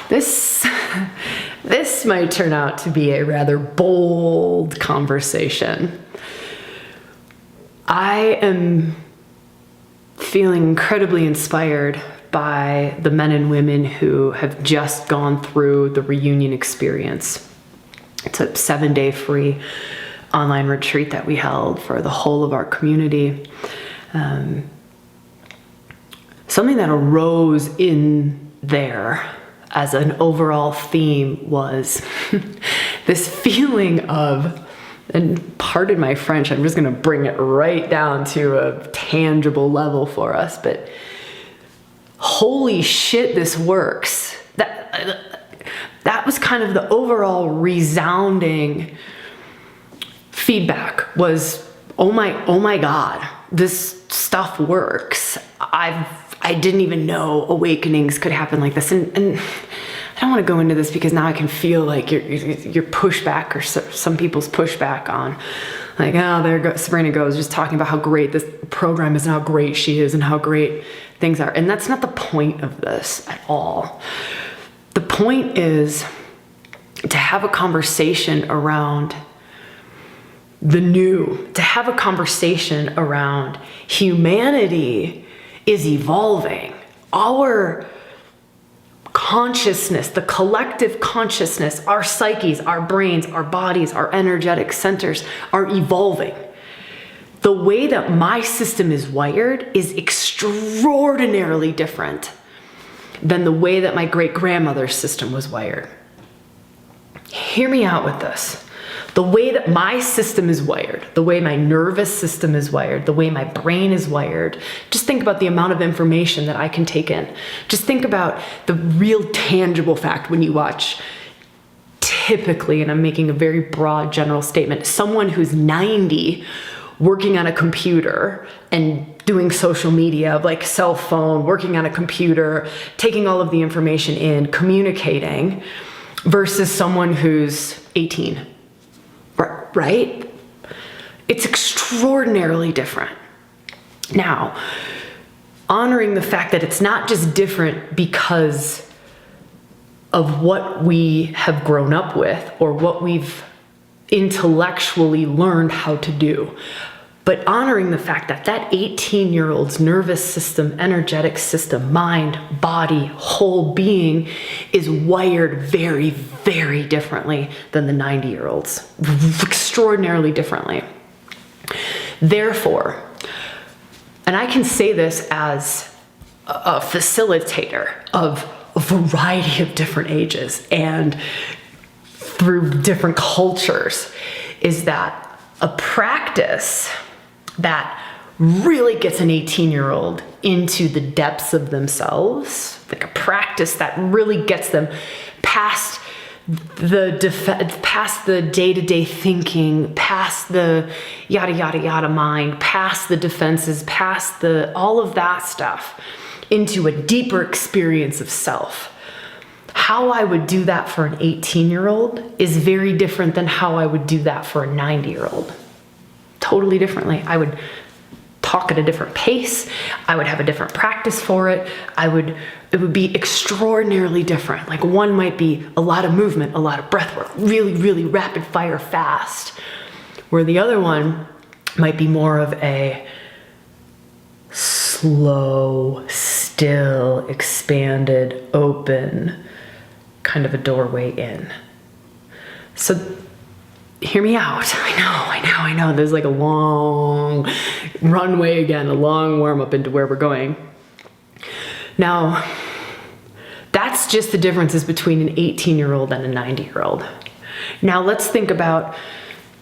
This might turn out to be a rather bold conversation. I am feeling incredibly inspired by the men and women who have just gone through the reunion experience. It's a 7-day free online retreat that we held for the whole of our community. Something that arose in there as an overall theme was this feeling of, and pardon my French, I'm just going to bring it right down to a tangible level for us, but holy shit, this works. That was kind of the overall resounding feedback was, oh my God, this stuff works. I didn't even know awakenings could happen like this. And I don't want to go into this because now I can feel like your pushback or some people's pushback on like, oh, there goes Sabrina goes just talking about how great this program is and how great she is and how great things are. And that's not the point of this at all. The point is to have a conversation around the new, to have a conversation around humanity is evolving. Our consciousness, the collective consciousness, our psyches, our brains, our bodies, our energetic centers are evolving. The way that my system is wired is extraordinarily different than the way that my great-grandmother's system was wired. Hear me out with this. The way that my system is wired, the way my nervous system is wired, the way my brain is wired, just think about the amount of information that I can take in. Just think about the real tangible fact when you watch, typically, and I'm making a very broad general statement, someone who's 90 working on a computer and doing social media, like cell phone, working on a computer, taking all of the information in, communicating, versus someone who's 18. Right? It's extraordinarily different. Now, honoring the fact that it's not just different because of what we have grown up with or what we've intellectually learned how to do, but honoring the fact that that 18-year-old's nervous system, energetic system, mind, body, whole being is wired very, very differently than the 90-year-old's. Extraordinarily differently. Therefore, and I can say this as a facilitator of a variety of different ages and through different cultures, is that a practice that really gets an 18-year-old into the depths of themselves, like a practice that really gets them past the day-to-day thinking, past the yada yada yada mind, past the defenses, past all of that stuff, into a deeper experience of self. How I would do that for an 18-year-old is very different than how I would do that for a 90-year-old. Totally differently. I would talk at a different pace. I would have a different practice for it. It would be extraordinarily different. Like one might be a lot of movement, a lot of breath work, really, really rapid fire fast, where the other one might be more of a slow, still, expanded, open, kind of a doorway in. So hear me out. I know. There's like a long runway again, a long warm up into where we're going. Now, that's just the differences between an 18-year-old and a 90-year-old. Now let's think about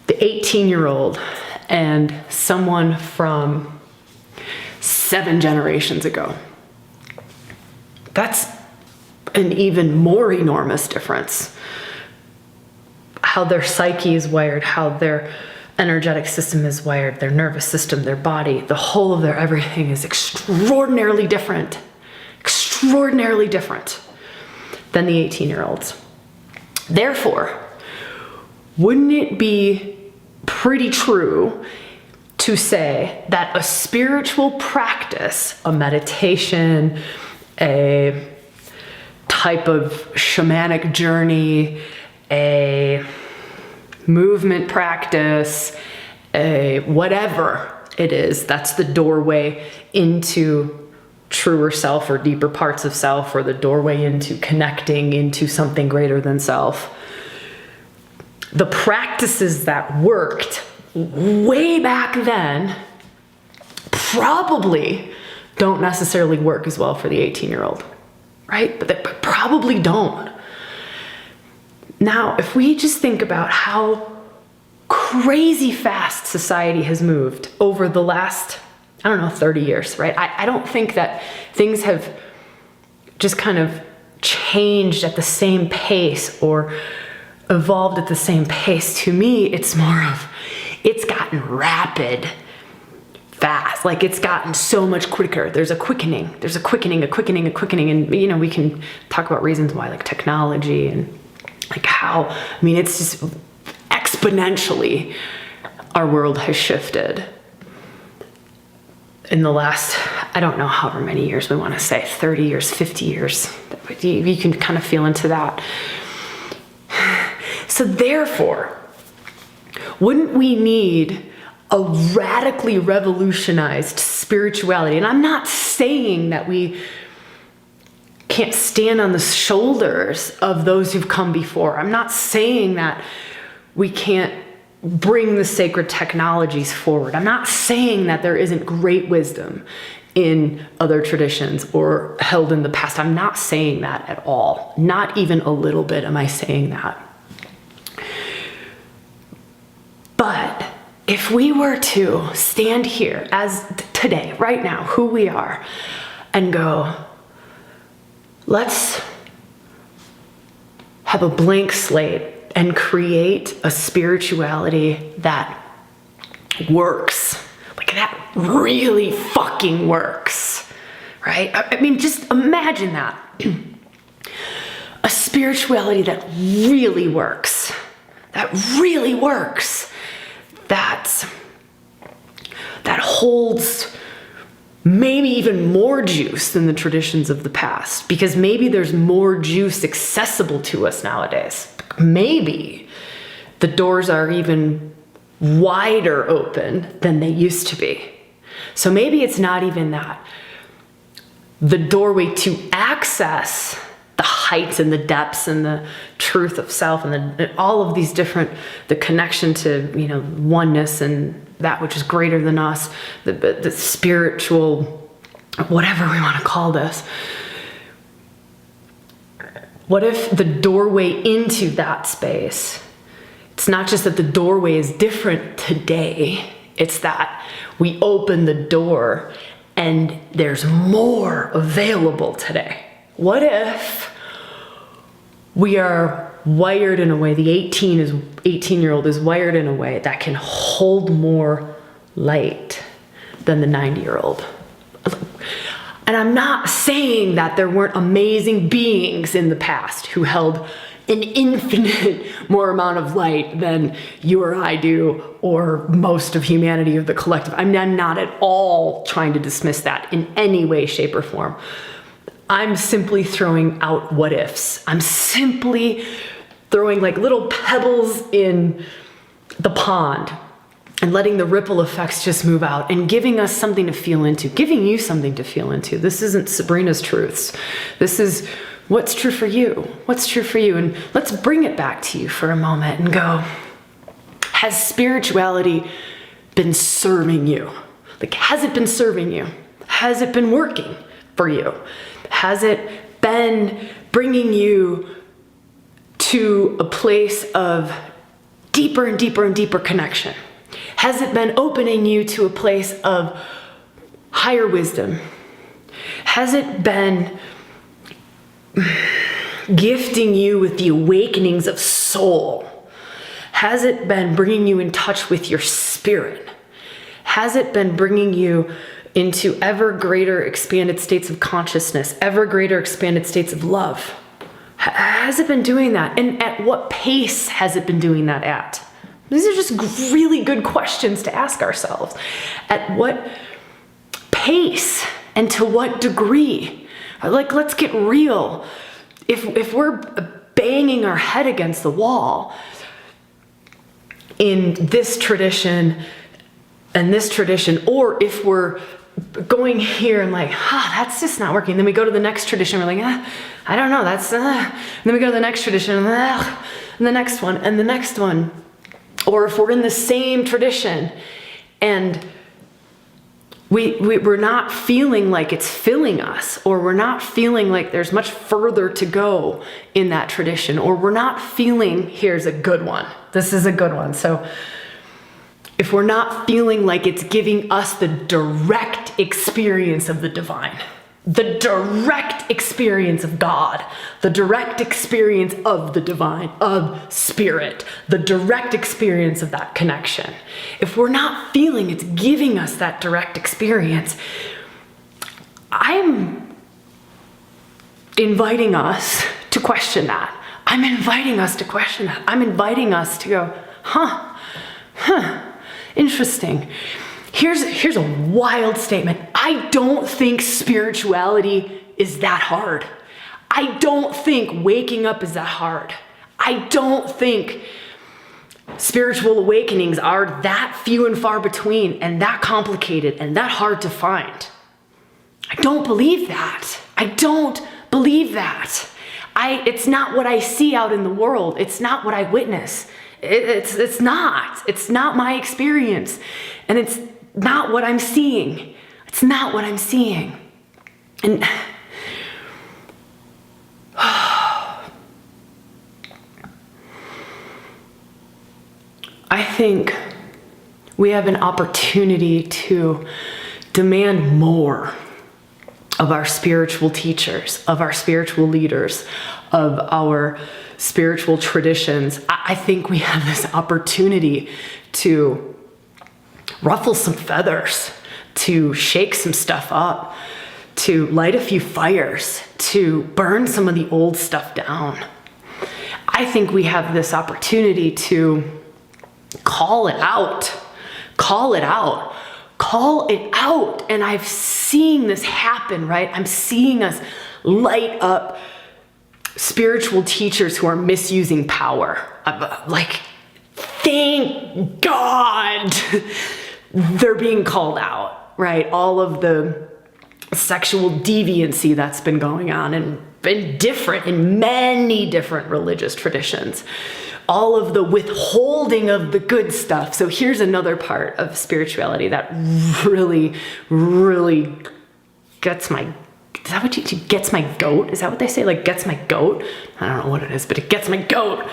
the 18-year-old and someone from 7 generations ago. That's an even more enormous difference. How their psyche is wired, how their energetic system is wired, their nervous system, their body, the whole of their everything is extraordinarily different than the 18-year-olds. Therefore, wouldn't it be pretty true to say that a spiritual practice, a meditation, a type of shamanic journey, a movement practice, a whatever it is, that's the doorway into truer self or deeper parts of self, or the doorway into connecting into something greater than self. The practices that worked way back then probably don't necessarily work as well for the 18-year-old, right? But they probably don't. Now, if we just think about how crazy fast society has moved over the last, 30 years, right? I don't think that things have just kind of changed at the same pace or evolved at the same pace. To me, it's more of, it's gotten rapid, fast. Like, it's gotten so much quicker. There's a quickening, and we can talk about reasons why, like technology and like how, it's just exponentially our world has shifted in the last, I don't know however many years we want to say, 30 years, 50 years. You can kind of feel into that. So therefore, wouldn't we need a radically revolutionized spirituality? And I'm not saying that we can't stand on the shoulders of those who've come before. I'm not saying that we can't bring the sacred technologies forward. I'm not saying that there isn't great wisdom in other traditions or held in the past. I'm not saying that at all. Not even a little bit am I saying that. But if we were to stand here as today, right now, who we are, and go, let's have a blank slate and create a spirituality that works, like that really fucking works, right? Just imagine that. A spirituality that really works, that holds maybe even more juice than the traditions of the past, because maybe there's more juice accessible to us nowadays. Maybe the doors are even wider open than they used to be. So maybe it's not even that. The doorway to access the heights and the depths and the truth of self and all of these different, the connection to, oneness and that which is greater than us, the spiritual, whatever we want to call this. What if the doorway into that space, it's not just that the doorway is different today, it's that we open the door and there's more available today. What if we are wired in a way, the 18-year-old is wired in a way that can hold more light than the 90-year-old? And I'm not saying that there weren't amazing beings in the past who held an infinite more amount of light than you or I do, or most of humanity, or the collective. I'm not at all trying to dismiss that in any way, shape, or form. I'm simply throwing out what ifs. I'm simply throwing like little pebbles in the pond and letting the ripple effects just move out and giving us something to feel into, giving you something to feel into. This isn't Sabrina's truths. This is what's true for you. What's true for you? And let's bring it back to you for a moment and go, has spirituality been serving you? Like, has it been serving you? Has it been working for you? Has it been bringing you to a place of deeper and deeper and deeper connection? Has it been opening you to a place of higher wisdom? Has it been gifting you with the awakenings of soul? Has it been bringing you in touch with your spirit? Has it been bringing you into ever greater expanded states of consciousness, ever greater expanded states of love? Has it been doing that? And at what pace has it been doing that at? These are just really good questions to ask ourselves. At what pace and to what degree? Like, let's get real. if we're banging our head against the wall in this tradition and this tradition, or if we're going here and like, that's just not working. Then we go to the next tradition. We're like, I don't know. And then we go to the next tradition and the next one and the next one. Or if we're in the same tradition and we're not feeling like it's filling us, or we're not feeling like there's much further to go in that tradition, or we're not feeling, here's a good one. This is a good one. So if we're not feeling like it's giving us the direct experience of the divine, the direct experience of God, the direct experience of the divine, of spirit, the direct experience of that connection. If we're not feeling it's giving us that direct experience, I'm inviting us to question that. I'm inviting us to question that. I'm inviting us to go, interesting. Here's a wild statement. I don't think spirituality is that hard. I don't think waking up is that hard. I don't think spiritual awakenings are that few and far between and that complicated and that hard to find. I don't believe that. I don't believe that. It's not what I see out in the world. It's not what I witness. It's not my experience. And it's not what I'm seeing. It's not what I'm seeing. And I think we have an opportunity to demand more of our spiritual teachers, of our spiritual leaders, of our spiritual traditions. I think we have this opportunity to ruffle some feathers, to shake some stuff up, to light a few fires, to burn some of the old stuff down. I think we have this opportunity to call it out, call it out, call it out. And I've seen this happen, right? I'm seeing us light up spiritual teachers who are misusing power. Like, thank God they're being called out, right? All of the sexual deviancy that's been going on and been different in many different religious traditions. All of the withholding of the good stuff. So here's another part of spirituality that really, really gets my, is that what gets my goat? Is that what they say? Like, gets my goat? I don't know what it is, but it gets my goat.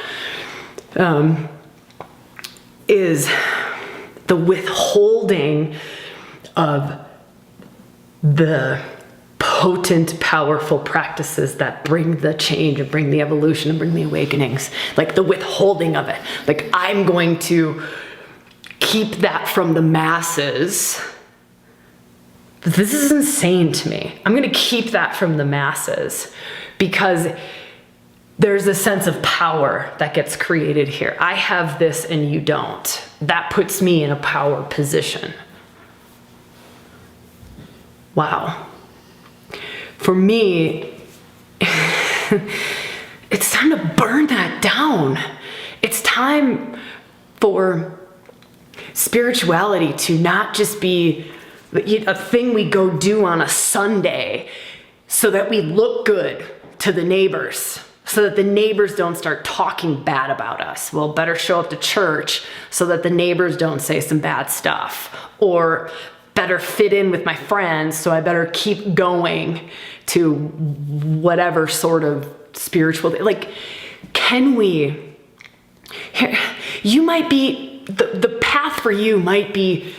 Is the withholding of the potent, powerful practices that bring the change and bring the evolution and bring the awakenings. Like the withholding of it. Like, I'm going to keep that from the masses. This is insane to me. I'm going to keep that from the masses because there's a sense of power that gets created here. I have this and you don't. That puts me in a power position. Wow. For me, it's time to burn that down. It's time for spirituality to not just be a thing we go do on a Sunday so that we look good to the neighbors, so that the neighbors don't start talking bad about us. Well, better show up to church so that the neighbors don't say some bad stuff. Or better fit in with my friends, so I better keep going to whatever sort of spiritual, like, can we, you might be, the path for you might be,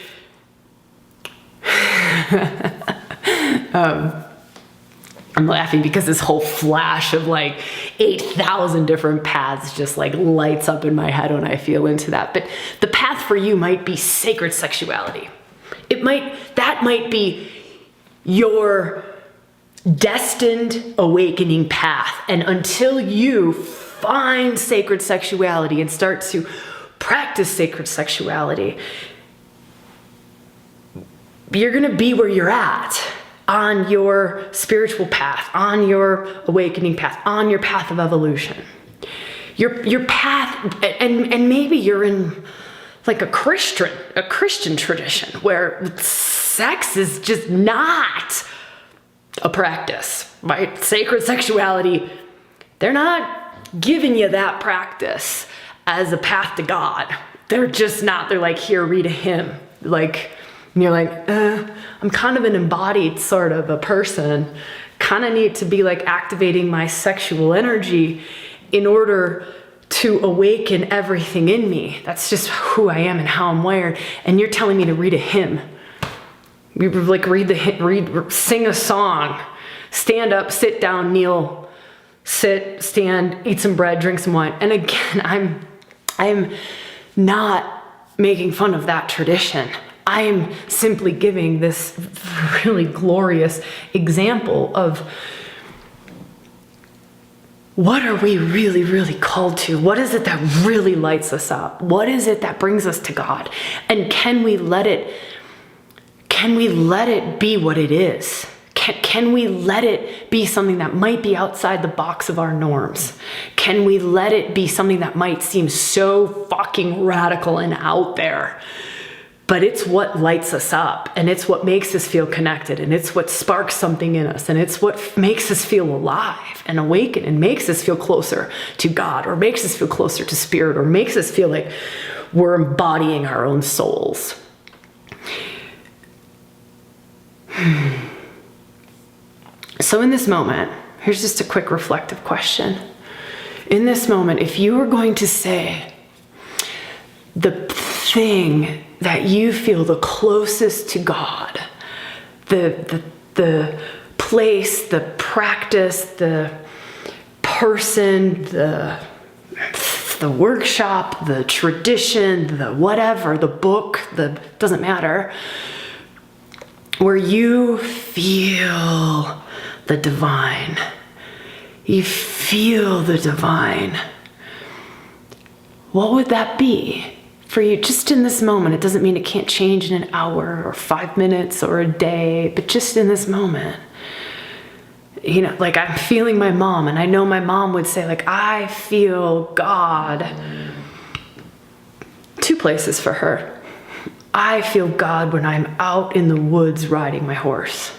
I'm laughing because this whole flash of like 8,000 different paths just like lights up in my head when I feel into that. But the path for you might be sacred sexuality. That might be your destined awakening path. And until you find sacred sexuality and start to practice sacred sexuality, you're going to be where you're at. on your spiritual path, on your awakening path, on your path of evolution. Your path, and maybe you're in like a Christian tradition where sex is just not a practice, right? Sacred sexuality, they're not giving you that practice as a path to God. They're just not. They're like, here, read a hymn. Like, and you're like, I'm kind of an embodied sort of a person. Kind of need to be like activating my sexual energy in order to awaken everything in me. That's just who I am and how I'm wired. And you're telling me to read a hymn. We like sing a song, stand up, sit down, kneel, sit, stand, eat some bread, drink some wine. And again, I'm not making fun of that tradition. I am simply giving this really glorious example of what are we really, really called to? What is it that really lights us up? What is it that brings us to God? And can we let it be what it is? Can we let it be something that might be outside the box of our norms? Can we let it be something that might seem so fucking radical and out there? But it's what lights us up, and it's what makes us feel connected, and it's what sparks something in us, and it's what makes us feel alive and awaken, and makes us feel closer to God, or makes us feel closer to spirit, or makes us feel like we're embodying our own souls. So in this moment, here's just a quick reflective question. In this moment, if you were going to say the thing that you feel the closest to God, the place, the practice, the person, the workshop, the tradition, the whatever, the book, doesn't matter, where you feel the divine. You feel the divine. What would that be for you just in this moment? It doesn't mean it can't change in an hour or 5 minutes or a day, but just in this moment. You know, like I'm feeling my mom, and I know my mom would say, like, I feel God. 2 places for her. I feel God when I'm out in the woods riding my horse.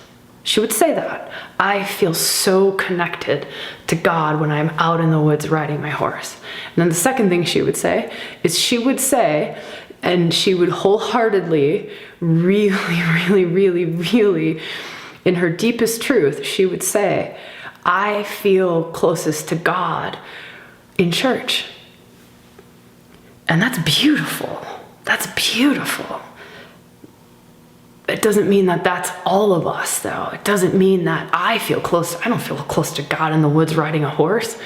She would say that. I feel so connected to God when I'm out in the woods riding my horse. And then the second thing she would say is she would say, and she would wholeheartedly, really, in her deepest truth, she would say, I feel closest to God in church. And that's beautiful. That's beautiful. It doesn't mean that that's all of us, though. It doesn't mean that I feel close. I don't feel close to God in the woods riding a horse.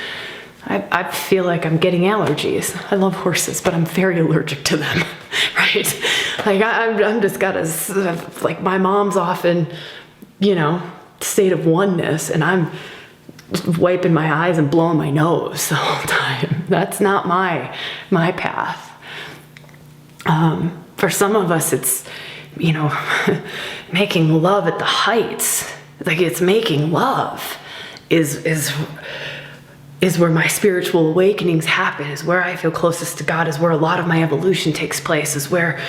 I feel like I'm getting allergies. I love horses, but I'm very allergic to them, right? Like I'm just got a, like my mom's often, you know, state of oneness, and I'm wiping my eyes and blowing my nose the whole time. That's not my path. For some of us, it's, you know, making love at the heights. Like it's making love is where my spiritual awakenings happen, is where I feel closest to God, is where a lot of my evolution takes place, is where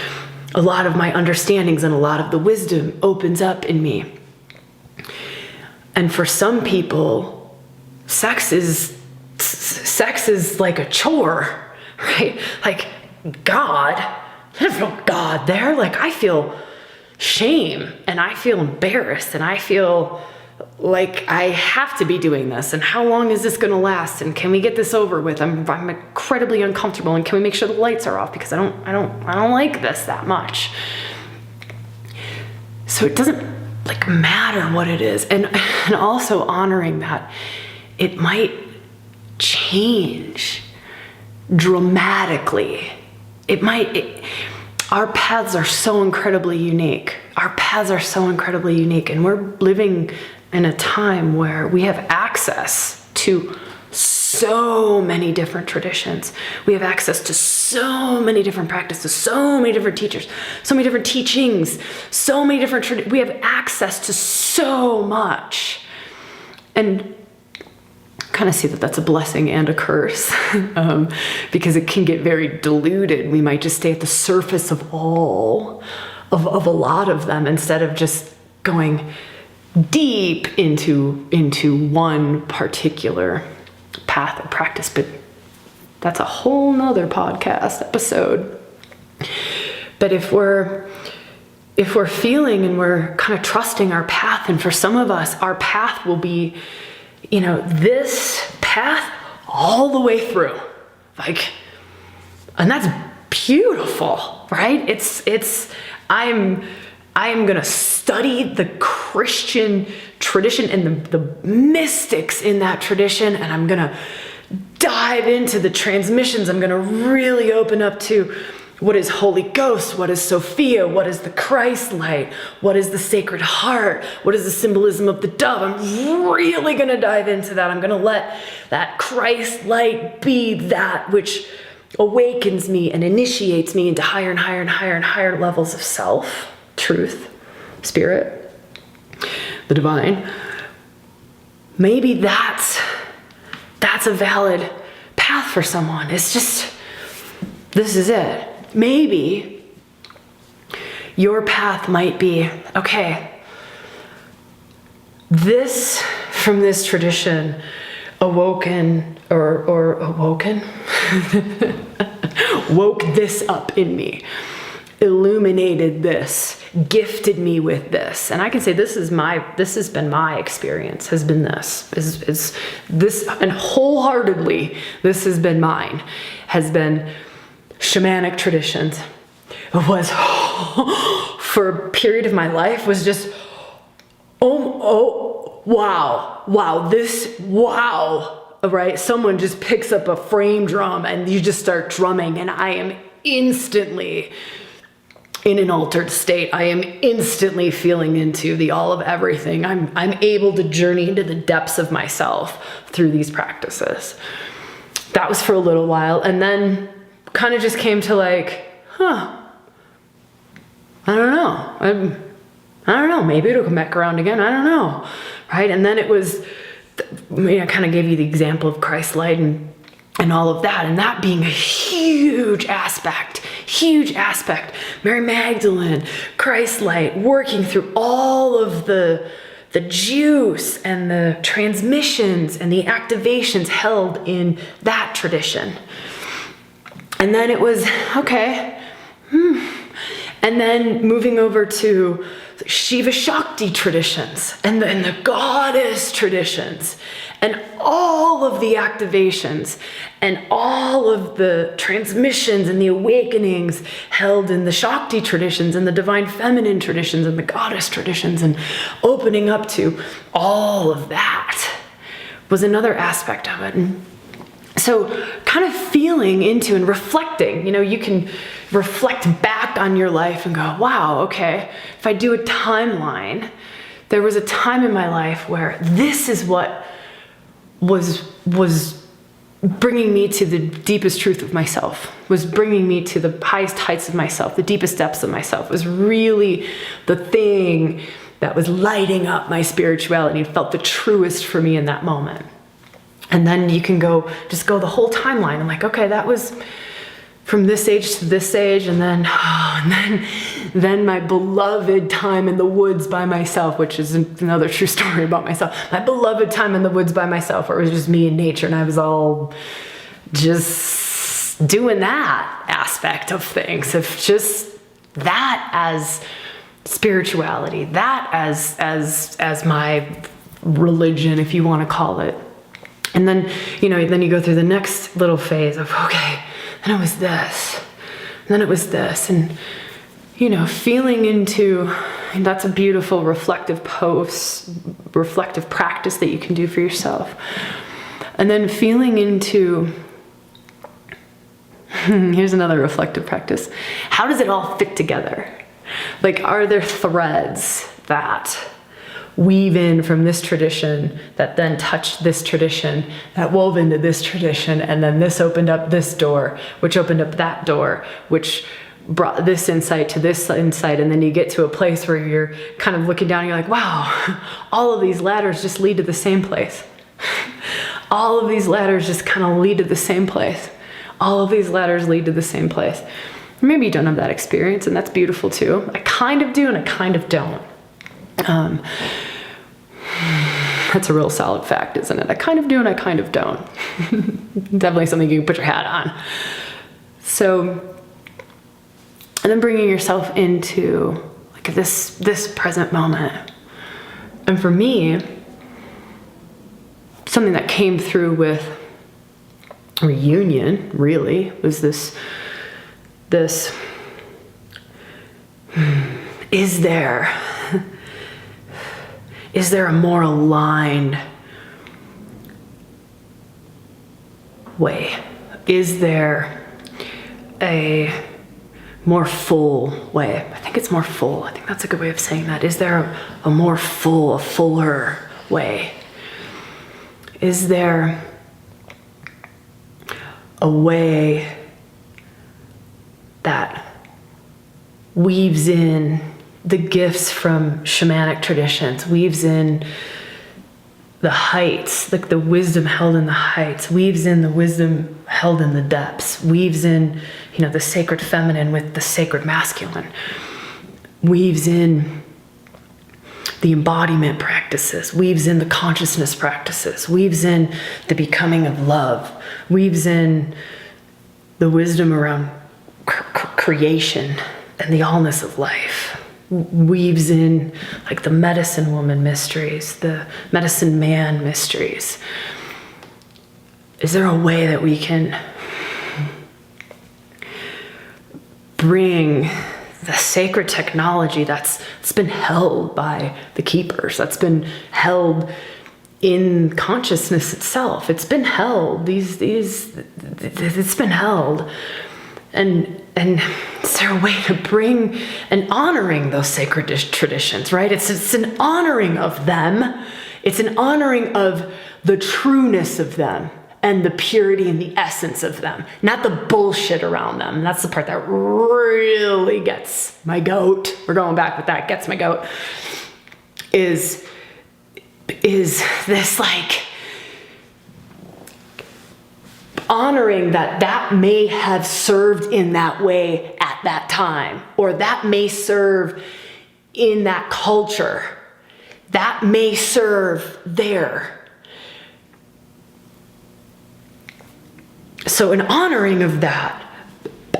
a lot of my understandings and a lot of the wisdom opens up in me. And for some people, sex is like a chore, right? Like God, I don't feel God there. Like I feel shame, and I feel embarrassed, and I feel like I have to be doing this, and how long is this going to last, and can we get this over with? I'm incredibly uncomfortable, and can we make sure the lights are off, because I don't like this that much. So it doesn't like matter what it is, and also honoring that it might change dramatically. Our paths are so incredibly unique. Our paths are so incredibly unique, and we're living in a time where we have access to so many different traditions. We have access to so many different practices, so many different teachers, so many different teachings, so many different, we have access to so much. And kind of see that that's a blessing and a curse because it can get very diluted. We might just stay at the surface of all of a lot of them instead of just going deep into one particular path or practice. But that's a whole nother podcast episode. But if we're feeling and we're kind of trusting our path, and for some of us, our path will be, this path all the way through, and that's beautiful, right? I'm gonna study the Christian tradition and the mystics in that tradition, and I'm gonna dive into the transmissions. I'm gonna really open up to what is Holy Ghost, what is Sophia, what is the Christ light, what is the Sacred Heart, what is the symbolism of the dove. I'm really gonna dive into that. I'm gonna let that Christ light be that which awakens me and initiates me into higher and higher and higher and higher levels of self, truth, spirit, the divine. Maybe that's a valid path for someone. It's just, this is it. Maybe your path might be, okay, this, from this tradition, awoken or awoken, woke this up in me, illuminated this, gifted me with this. And I can say this has been my experience, has been this, is this, and wholeheartedly, this has been mine, has been shamanic traditions. It was, for a period of my life, was just, wow, right? Someone just picks up a frame drum and you just start drumming, and I am instantly in an altered state. I am instantly feeling into the all of everything. I'm able to journey into the depths of myself through these practices. That was for a little while, and then kind of just came to I don't know, maybe it'll come back around again, I don't know, right? And then it was, I kind of gave you the example of Christ light and all of that, and that being a huge aspect, Mary Magdalene, Christ light, working through all of the juice and the transmissions and the activations held in that tradition. And then it was, okay, and then moving over to Shiva Shakti traditions and the goddess traditions and all of the activations and all of the transmissions and the awakenings held in the Shakti traditions and the divine feminine traditions and the goddess traditions, and opening up to all of that was another aspect of it. And so kind of feeling into and reflecting, you can reflect back on your life and go, wow, okay, if I do a timeline, there was a time in my life where this is what was bringing me to the deepest truth of myself, was bringing me to the highest heights of myself, the deepest depths of myself, was really the thing that was lighting up my spirituality and felt the truest for me in that moment. And then you can just go the whole timeline. I'm like, okay, that was from this age to this age, and then my beloved time in the woods by myself, which is another true story about myself. My beloved time in the woods by myself, where it was just me and nature, and I was all just doing that aspect of things, of just that as spirituality, that as my religion, if you want to call it. And then, then you go through the next little phase of, okay, then it was this, and then it was this, and, feeling into, and that's a beautiful reflective practice that you can do for yourself. And then feeling into, here's another reflective practice. How does it all fit together? Are there threads that weave in from this tradition that then touched this tradition, that wove into this tradition, and then this opened up this door, which opened up that door, which brought this insight to this insight. And then you get to a place where you're kind of looking down and you're like, wow, all of these ladders just lead to the same place. All of these ladders just kind of lead to the same place. All of these ladders lead to the same place. Maybe you don't have that experience, and that's beautiful too. I kind of do and I kind of don't. That's a real solid fact, isn't it? I kind of do and I kind of don't. Definitely something you can put your hat on. So, and then bringing yourself into like this present moment. And for me, something that came through with reunion really was this is there a more aligned way? Is there a more full way? I think it's more full. I think that's a good way of saying that. Is there a more full, a fuller way? Is there a way that weaves in the gifts from shamanic traditions, weaves in the heights, like the wisdom held in the heights, weaves in the wisdom held in the depths, weaves in, the sacred feminine with the sacred masculine, weaves in the embodiment practices, weaves in the consciousness practices, weaves in the becoming of love, weaves in the wisdom around creation and the allness of life, weaves in like the medicine woman mysteries, the medicine man mysteries. Is there a way that we can bring the sacred technology that's been held by the keepers, that's been held in consciousness itself? It's been held. It's been held. And is there a way to bring and honoring those sacred traditions, right? It's an honoring of them. It's an honoring of the trueness of them and the purity and the essence of them, not the bullshit around them. And that's the part that really gets my goat. We're going back with that. Gets my goat. Is this like honoring that may have served in that way at that time, or that may serve in that culture, that may serve there. So an honoring of that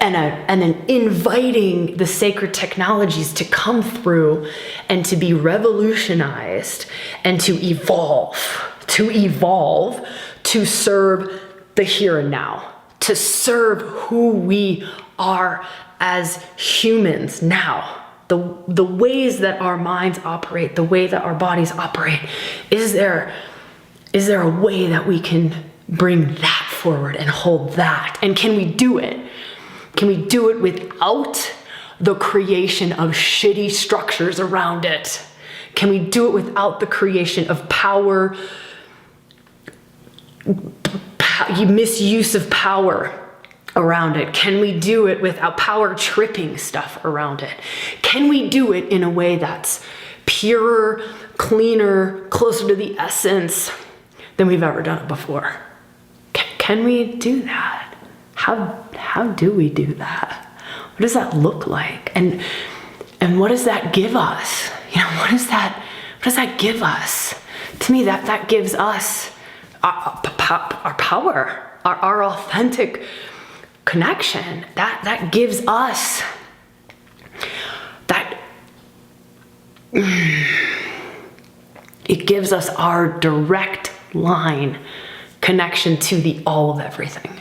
and an inviting the sacred technologies to come through and to be revolutionized and to evolve, to serve the here and now, to serve who we are as humans now, the ways that our minds operate, the way that our bodies operate. Is there a way that we can bring that forward and hold that? And can we do it? Can we do it without the creation of shitty structures around it? Can we do it without the creation of power, misuse of power around it? Can we do it without power tripping stuff around it? Can we do it in a way that's purer, cleaner, closer to the essence than we've ever done it before? Can we do that? How do we do that? What does that look like? And what does that give us? What does that give us? To me, that gives us our power, our authentic connection. That gives us that. It gives us our direct line connection to the all of everything.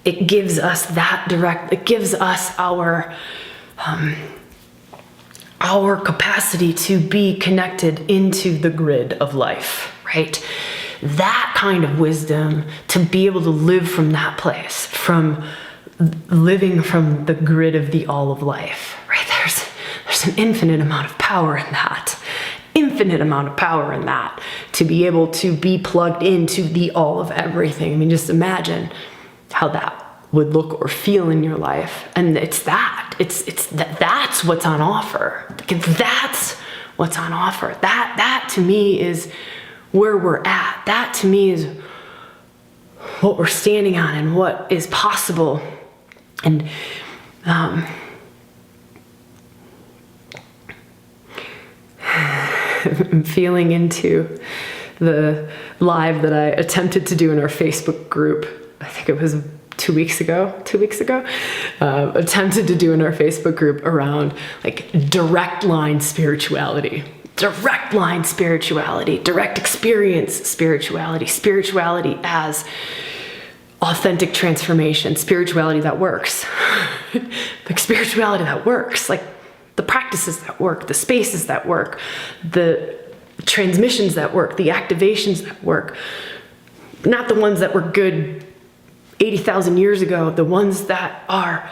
It gives us that direct. It gives us our capacity to be connected into the grid of life, right? That kind of wisdom, to be able to live from that place, from living from the grid of the all of life, right? There's an infinite amount of power in that. Infinite infinite amount of power in that, to be able to be plugged into the all of everything. I mean, just imagine how that would look or feel in your life. And it's that's what's on offer. That's what's on offer. That to me is where we're at. That to me is what we're standing on and what is possible. And I'm feeling into the live that I attempted to do in our Facebook group. I think it was 2 weeks ago, attempted to do in our Facebook group around like direct line spirituality, direct experience spirituality as authentic transformation, spirituality that works, like spirituality that works, like the practices that work, the spaces that work, the transmissions that work, the activations that work, not the ones that were good 80,000 years ago, the ones that are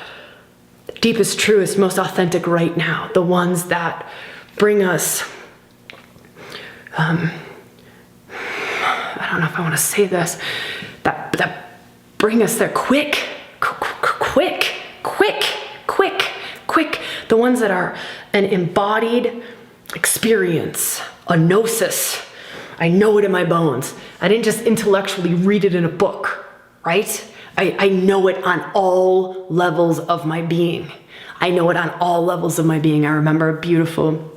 deepest, truest, most authentic right now, the ones that bring us, I don't know if I want to say this, that bring us there quick, the ones that are an embodied experience, a gnosis. I know it in my bones. I didn't just intellectually read it in a book, right? I know it on all levels of my being. I remember a beautiful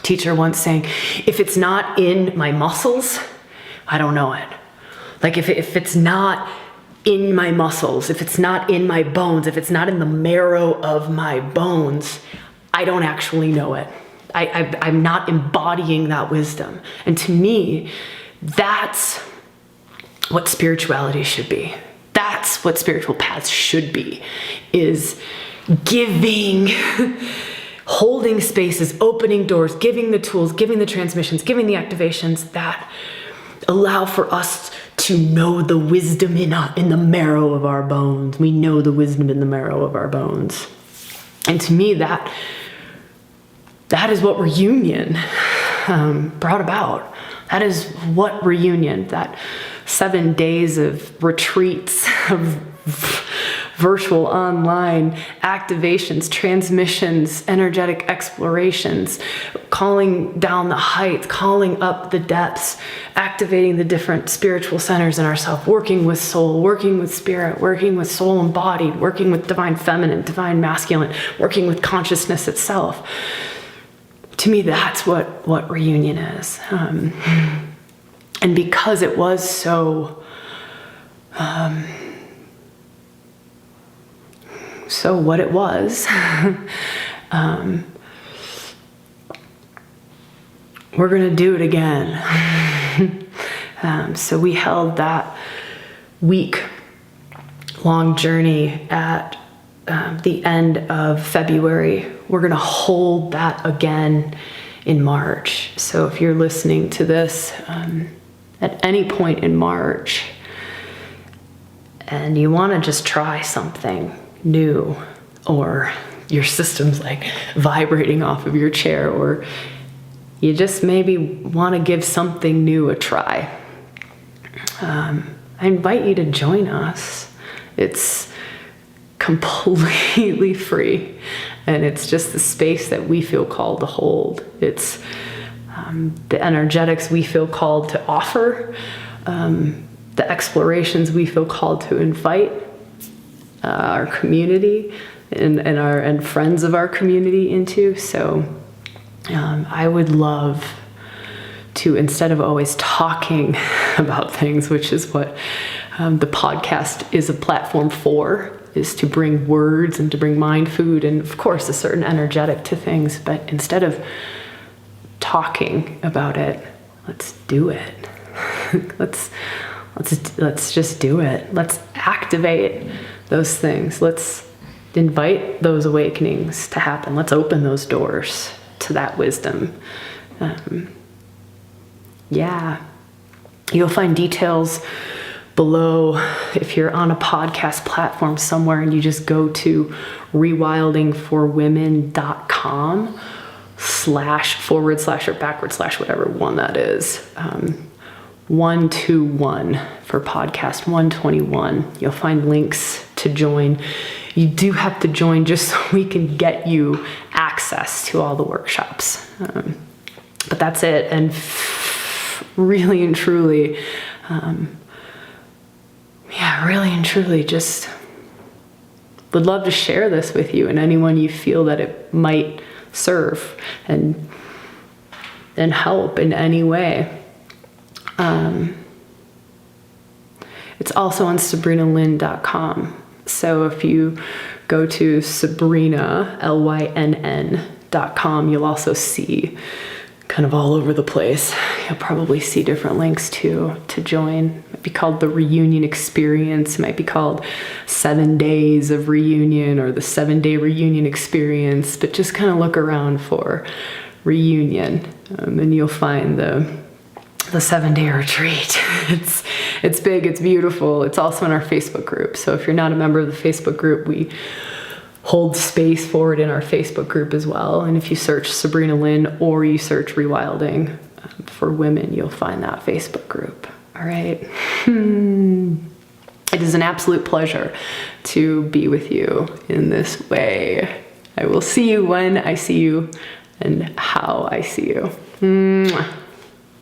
teacher once saying, if it's not in my muscles, I don't know it. Like if it's not in my muscles, if it's not in my bones, if it's not in the marrow of my bones, I don't actually know it. I'm not embodying that wisdom. And to me, that's what spirituality should be. That's what spiritual paths should be, is giving, holding spaces, opening doors, giving the tools, giving the transmissions, giving the activations that allow for us to know the wisdom in the marrow of our bones. We know the wisdom in the marrow of our bones. And to me, that is what reunion brought about. That is what reunion, that 7 days of retreats, of virtual online activations, transmissions, energetic explorations, calling down the heights, calling up the depths, activating the different spiritual centers in ourselves, working with soul, working with spirit, working with soul embodied, working with divine feminine, divine masculine, working with consciousness itself. To me, that's what reunion is. And because it was so what it was, we're going to do it again. So we held that week-long journey at the end of February. We're going to hold that again in March. So if you're listening to this at any point in March and you want to just try something new, or your system's like vibrating off of your chair, or you just maybe want to give something new a try, I invite you to join us. It's completely free, and it's just the space that we feel called to hold. It's the energetics we feel called to offer, the explorations we feel called to invite our community and friends of our community into. So I would love to, instead of always talking about things, which is what the podcast is a platform for, is to bring words and to bring mind food and of course a certain energetic to things, but instead of talking about it, let's do it. let's just do it. Let's activate those things. Let's invite those awakenings to happen. Let's open those doors to that wisdom. You'll find details below if you're on a podcast platform somewhere, and you just go to rewildingforwomen.com // or / whatever one that is. 121 for podcast 121. You'll find links to join. You do have to join just so we can get you access to all the workshops. But that's it. And really and truly, just would love to share this with you and anyone you feel that it might serve and help in any way. It's also on sabrinalynn.com. So if you go to Sabrina, LYNN.com, you'll also see kind of all over the place. You'll probably see different links to join. It might be called the Reunion Experience. It might be called 7 Days of Reunion or the 7-Day Reunion Experience. But just kind of look around for reunion, and you'll find the 7-day retreat. It's big, it's beautiful. It's also in our Facebook group. So if you're not a member of the Facebook group, we hold space for it in our Facebook group as well. And if you search Sabrina Lynn or you search ReWilding for women, you'll find that Facebook group. All right. It is an absolute pleasure to be with you in this way. I will see you when I see you and how I see you.